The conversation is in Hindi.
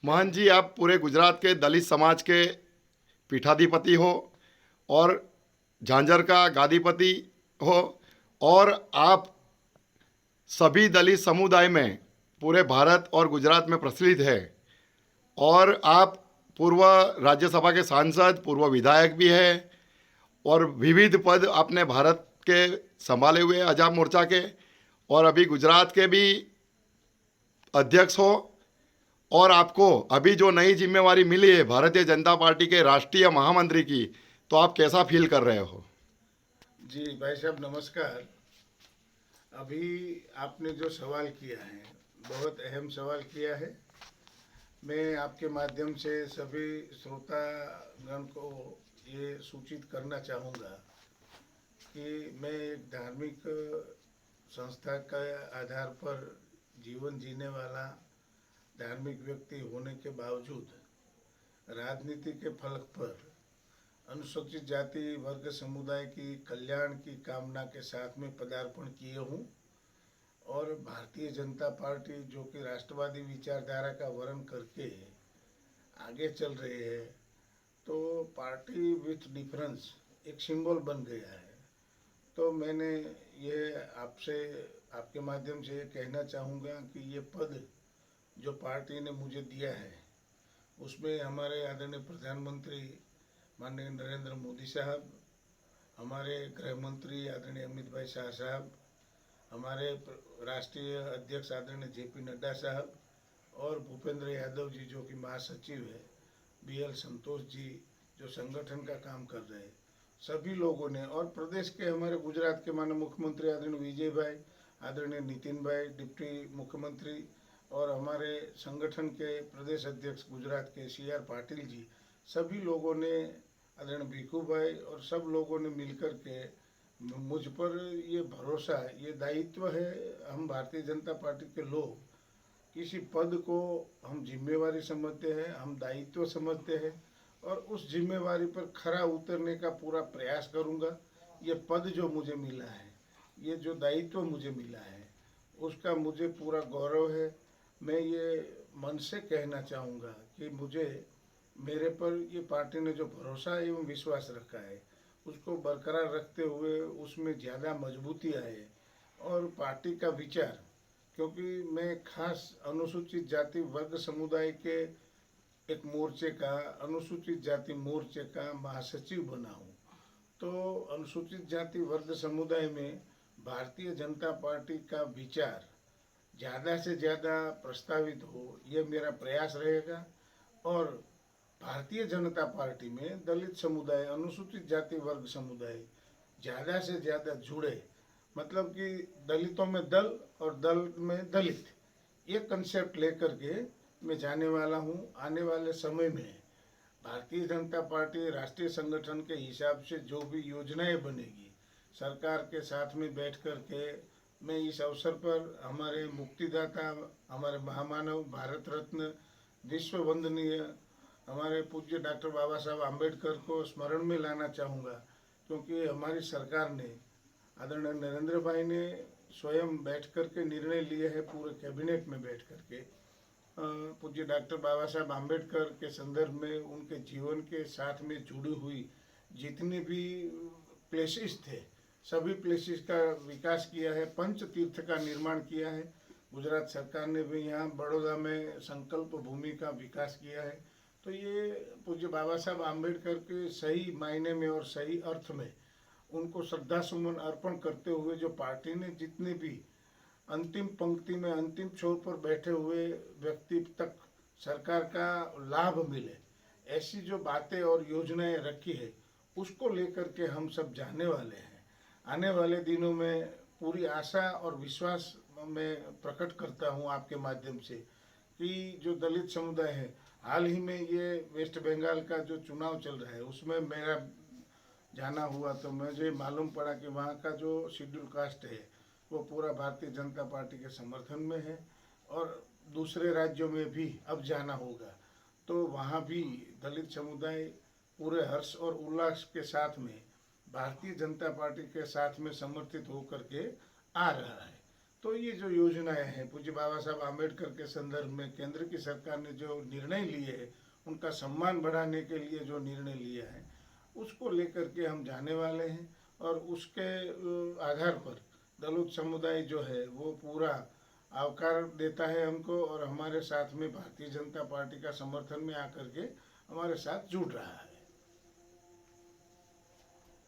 मोहन जी, आप पूरे गुजरात के दलित समाज के पीठाधिपति हो और झांझर का गादीपति हो, और आप सभी दलित समुदाय में पूरे भारत और गुजरात में प्रचलित है। और आप पूर्व राज्यसभा के सांसद, पूर्व विधायक भी है, और विविध पद आपने भारत के संभाले हुए आजाद मोर्चा के, और अभी गुजरात के भी अध्यक्ष हो। और आपको अभी जो नई जिम्मेवारी मिली है भारतीय जनता पार्टी के राष्ट्रीय महामंत्री की, तो आप कैसा फील कर रहे हो? जी भाई साहब नमस्कार। अभी आपने जो सवाल किया है बहुत अहम सवाल किया है। मैं आपके माध्यम से सभी श्रोतागण को ये सूचित करना चाहूँगा कि मैं एक धार्मिक संस्था के आधार पर जीवन जीने वाला धार्मिक व्यक्ति होने के बावजूद राजनीति के फलक पर अनुसूचित जाति वर्ग समुदाय की कल्याण की कामना के साथ में पदार्पण किए हूँ। और भारतीय जनता पार्टी जो कि राष्ट्रवादी विचारधारा का वर्ण करके आगे चल रही है, तो पार्टी विथ डिफरेंस एक सिंबल बन गया है। तो मैंने ये आपसे आपके माध्यम से ये कहना चाहूँगा कि ये पद जो पार्टी ने मुझे दिया है उसमें हमारे आदरणीय प्रधानमंत्री माननीय नरेंद्र मोदी साहब, हमारे गृह मंत्री आदरणीय अमित भाई शाह साहब, हमारे राष्ट्रीय अध्यक्ष आदरणीय जेपी नड्डा साहब, और भूपेंद्र यादव जी जो कि महासचिव है, बीएल संतोष जी जो संगठन का काम कर रहे हैं, सभी लोगों ने, और प्रदेश के हमारे गुजरात के माननीय मुख्यमंत्री आदरणीय विजय भाई, आदरणीय नितिन भाई डिप्टी मुख्यमंत्री, और हमारे संगठन के प्रदेश अध्यक्ष गुजरात के CR पाटिल जी, सभी लोगों ने, आदरणीय भिखू भाई, और सब लोगों ने मिलकर के मुझ पर ये भरोसा, ये दायित्व है। हम भारतीय जनता पार्टी के लोग किसी पद को हम जिम्मेवारी समझते हैं, हम दायित्व समझते हैं, और उस जिम्मेवारी पर खरा उतरने का पूरा प्रयास करूंगा। ये पद जो मुझे मिला है, ये जो दायित्व मुझे मिला है, उसका मुझे पूरा गौरव है। मैं ये मन से कहना चाहूँगा कि मुझे, मेरे पर ये पार्टी ने जो भरोसा एवं विश्वास रखा है उसको बरकरार रखते हुए उसमें ज़्यादा मजबूती आए। और पार्टी का विचार, क्योंकि मैं खास अनुसूचित जाति वर्ग समुदाय के एक मोर्चे का, अनुसूचित जाति मोर्चे का महासचिव बना हूँ। तो अनुसूचित जाति वर्ग समुदाय में भारतीय जनता पार्टी का विचार ज़्यादा से ज़्यादा प्रस्तावित हो, ये मेरा प्रयास रहेगा। और भारतीय जनता पार्टी में दलित समुदाय, अनुसूचित जाति वर्ग समुदाय ज़्यादा से ज़्यादा जुड़े, मतलब कि दलितों में दल और दल में दलित, ये कंसेप्ट लेकर के मैं जाने वाला हूँ। आने वाले समय में भारतीय जनता पार्टी राष्ट्रीय संगठन के हिसाब से जो भी योजनाएं बनेगी, सरकार के साथ में बैठ कर के मैं इस अवसर पर हमारे मुक्तिदाता, हमारे महामानव, भारत रत्न, विश्व वंदनीय हमारे पूज्य डॉक्टर बाबा साहब आम्बेडकर को स्मरण में लाना चाहूँगा। क्योंकि हमारी सरकार ने, आदरणीय नरेंद्र भाई ने स्वयं बैठ कर के निर्णय लिए हैं, पूरे कैबिनेट में बैठ कर के पूज्य डॉक्टर बाबा साहब आम्बेडकर के संदर्भ में उनके जीवन के साथ में जुड़ी हुई जितने भी प्लेसेस थे, सभी प्लेसेस का विकास किया है। पंच तीर्थ का निर्माण किया है। गुजरात सरकार ने भी यहाँ बड़ौदा में संकल्प भूमि का विकास किया है। तो ये पूज्य बाबा साहब आम्बेडकर के सही मायने में और सही अर्थ में उनको श्रद्धा सुमन अर्पण करते हुए जो पार्टी ने जितने भी अंतिम पंक्ति में, अंतिम छोर पर बैठे हुए व्यक्ति तक सरकार का लाभ मिले, ऐसी जो बातें और योजनाएं रखी है, उसको लेकर के हम सब जाने वाले हैं। आने वाले दिनों में पूरी आशा और विश्वास मैं प्रकट करता हूँ आपके माध्यम से कि जो दलित समुदाय है, हाल ही में ये वेस्ट बंगाल का जो चुनाव चल रहा है उसमें मेरा जाना हुआ, तो मुझे मालूम पड़ा कि वहाँ का जो शेड्यूल कास्ट है वो पूरा भारतीय जनता पार्टी के समर्थन में है। और दूसरे राज्यों में भी अब जाना होगा, तो वहाँ भी दलित समुदाय पूरे हर्ष और उल्लास के साथ में भारतीय जनता पार्टी के साथ में समर्थित होकर के आ रहा है। तो ये जो योजनाएं हैं पूज्य बाबा साहब आम्बेडकर के संदर्भ में केंद्र की सरकार ने जो निर्णय लिए हैं, उनका सम्मान बढ़ाने के लिए जो निर्णय लिया है, उसको लेकर के हम जाने वाले हैं। और उसके आधार पर दलित समुदाय जो है वो पूरा आवकार देता है हमको, और हमारे साथ में भारतीय जनता पार्टी का समर्थन में आकर के हमारे साथ जुड़ रहा है।